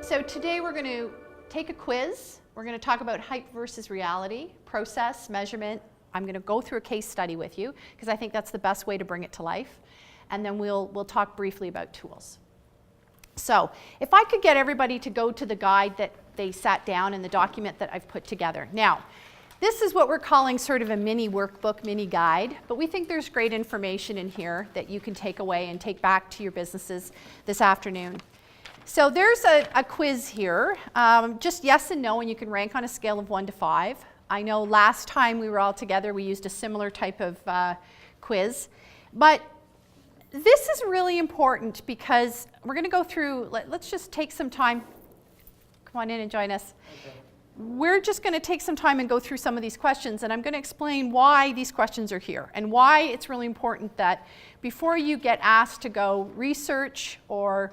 So today we're going to take a quiz. We're going to talk about hype versus reality, process, measurement. I'm going to go through a case study with you because I think that's the best way to bring it to life. And then we'll talk briefly about tools. So if I could get everybody to go to the guide that they sat down and the document that I've put together. Now, this is what we're calling sort of a mini workbook, mini guide, but we think there's great information in here that you can take away and take back to your businesses this afternoon. So there's a quiz here, just yes and no, and you can rank on a scale of 1 to 5. I know last time we were all together we used a similar type of quiz, but this is really important because we're going to go through, let's just take some time. Come on in and join us. Okay. We're just going to take some time and go through some of these questions, and I'm going to explain why these questions are here and why it's really important that before you get asked to go research or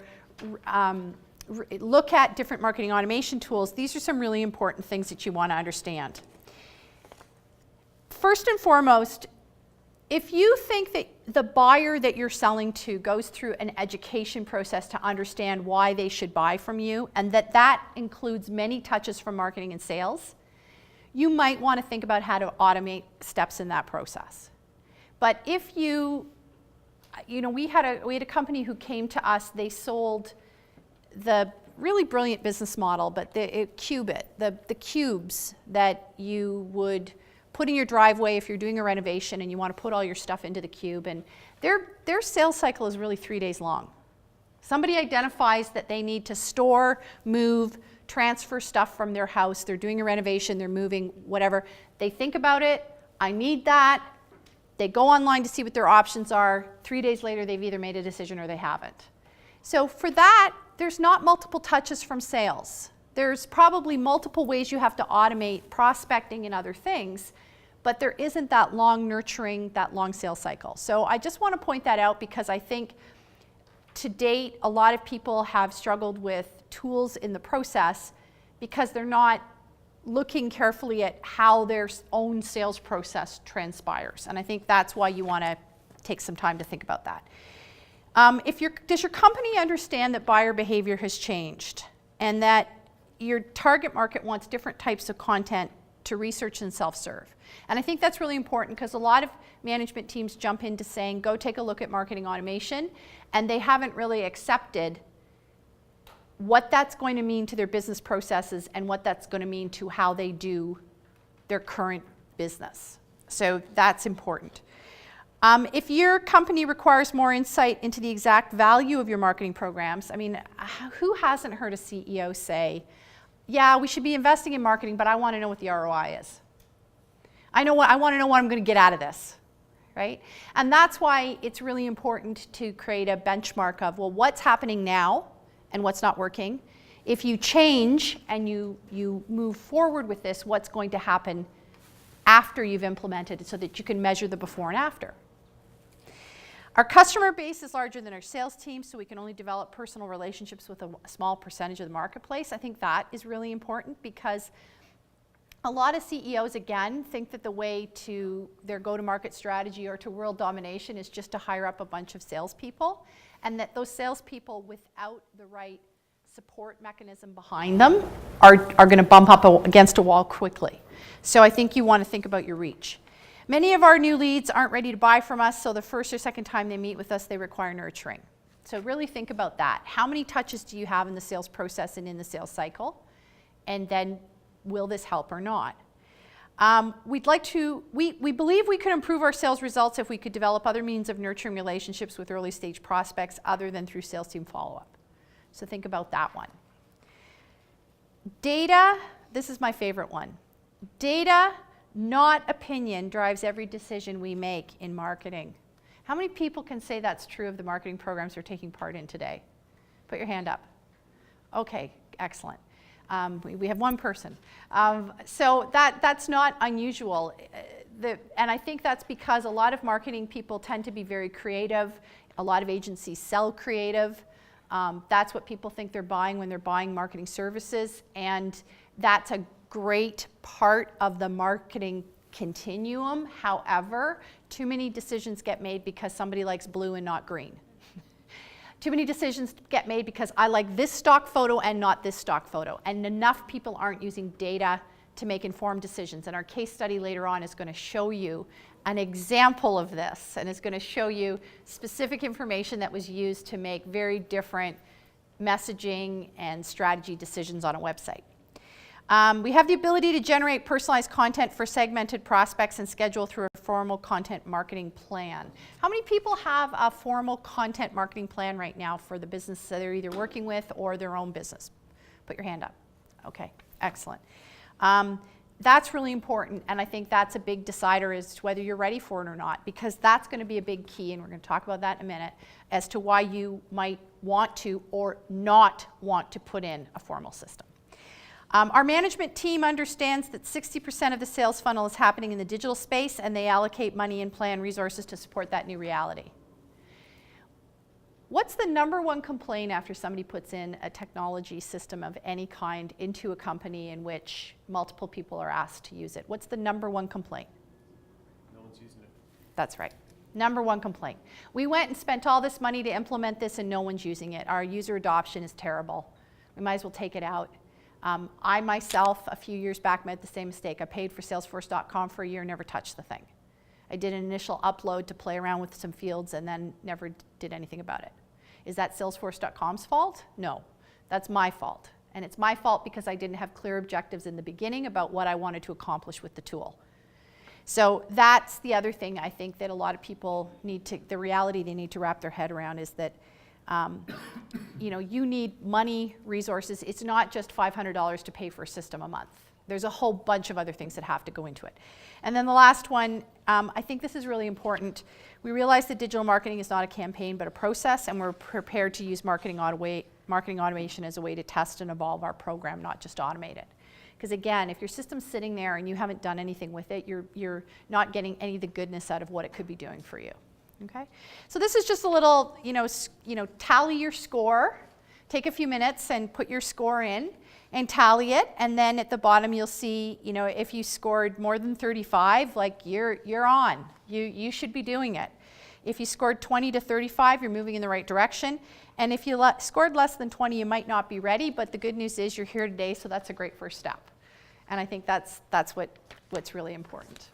look at different marketing automation tools, these are some really important things that you want to understand. First and foremost, if you think that the buyer that you're selling to goes through an education process to understand why they should buy from you, and that includes many touches from marketing and sales, you might want to think about how to automate steps in that process. But if we had a company who came to us, they sold the really brilliant business model, but the cubes that you would put in your driveway if you're doing a renovation and you want to put all your stuff into the cube, and their sales cycle is really 3 days long. Somebody identifies that they need to store, move, transfer stuff from their house, they're doing a renovation, they're moving, whatever. They think about it, I need that. They go online to see what their options are. 3 days later, they've either made a decision or they haven't. So for that, there's not multiple touches from sales. There's probably multiple ways you have to automate prospecting and other things, but there isn't that long nurturing, that long sales cycle. So I just want to point that out because I think to date, a lot of people have struggled with tools in the process because they're not looking carefully at how their own sales process transpires. And I think that's why you want to take some time to think about that. Does your company understand that buyer behavior has changed and that your target market wants different types of content to research and self-serve? And I think that's really important because a lot of management teams jump into saying, go take a look at marketing automation, and they haven't really accepted what that's going to mean to their business processes and what that's going to mean to how they do their current business. So that's important. If your company requires more insight into the exact value of your marketing programs, I mean, who hasn't heard a CEO say, yeah, we should be investing in marketing, but I want to know what the ROI is. I want to know what I'm going to get out of this, right? And that's why it's really important to create a benchmark of, well, what's happening now and what's not working. If you change and you move forward with this, what's going to happen after you've implemented it so that you can measure the before and after. Our customer base is larger than our sales team, so we can only develop personal relationships with a small percentage of the marketplace. I think that is really important because a lot of CEOs, again, think that the way to their go-to-market strategy or to world domination is just to hire up a bunch of salespeople, and that those salespeople, without the right support mechanism behind them, are going to bump up against a wall quickly. So I think you want to think about your reach. Many of our new leads aren't ready to buy from us, so the first or second time they meet with us, they require nurturing. So really think about that. How many touches do you have in the sales process and in the sales cycle? And then will this help or not? We believe we could improve our sales results if we could develop other means of nurturing relationships with early stage prospects other than through sales team follow-up. So think about that one. Data, this is my favorite one. Data, not opinion, drives every decision we make in marketing. How many people can say that's true of the marketing programs they're taking part in today? Put your hand up. Okay, excellent. We have one person. So that's not unusual. And I think that's because a lot of marketing people tend to be very creative. A lot of agencies sell creative. That's what people think they're buying when they're buying marketing services. And that's a great part of the marketing continuum. However, too many decisions get made because somebody likes blue and not green. Too many decisions get made because I like this stock photo and not this stock photo. And enough people aren't using data to make informed decisions. And our case study later on is going to show you an example of this. And it's going to show you specific information that was used to make very different messaging and strategy decisions on a website. We have the ability to generate personalized content for segmented prospects and schedule through a formal content marketing plan. How many people have a formal content marketing plan right now for the business that they're either working with or their own business? Put your hand up. Okay, excellent. That's really important, and I think that's a big decider as to whether you're ready for it or not, because that's going to be a big key, and we're going to talk about that in a minute, as to why you might want to or not want to put in a formal system. Our management team understands that 60% of the sales funnel is happening in the digital space, and they allocate money and plan resources to support that new reality. What's the number one complaint after somebody puts in a technology system of any kind into a company in which multiple people are asked to use it? What's the number one complaint? No one's using it. That's right. Number one complaint. We went and spent all this money to implement this and no one's using it. Our user adoption is terrible. We might as well take it out. I myself, a few years back, made the same mistake. I paid for Salesforce.com for a year, never touched the thing. I did an initial upload to play around with some fields and then never did anything about it. Is that Salesforce.com's fault? No, that's my fault. And it's my fault because I didn't have clear objectives in the beginning about what I wanted to accomplish with the tool. So that's the other thing I think that a lot of people need to, the reality they need to wrap their head around is that you need money, resources. It's not just $500 to pay for a system a month. There's a whole bunch of other things that have to go into it. And then the last one, I think this is really important. We realize that digital marketing is not a campaign but a process, and we're prepared to use marketing automation as a way to test and evolve our program, not just automate it. Because again, if your system's sitting there and you haven't done anything with it, you're not getting any of the goodness out of what it could be doing for you. Okay? So this is just a little, tally your score. Take a few minutes and put your score in and tally it, and then at the bottom you'll see, if you scored more than 35, like you're on. You should be doing it. If you scored 20 to 35, you're moving in the right direction. And if you scored less than 20, you might not be ready, but the good news is you're here today, so that's a great first step. And I think that's what's really important.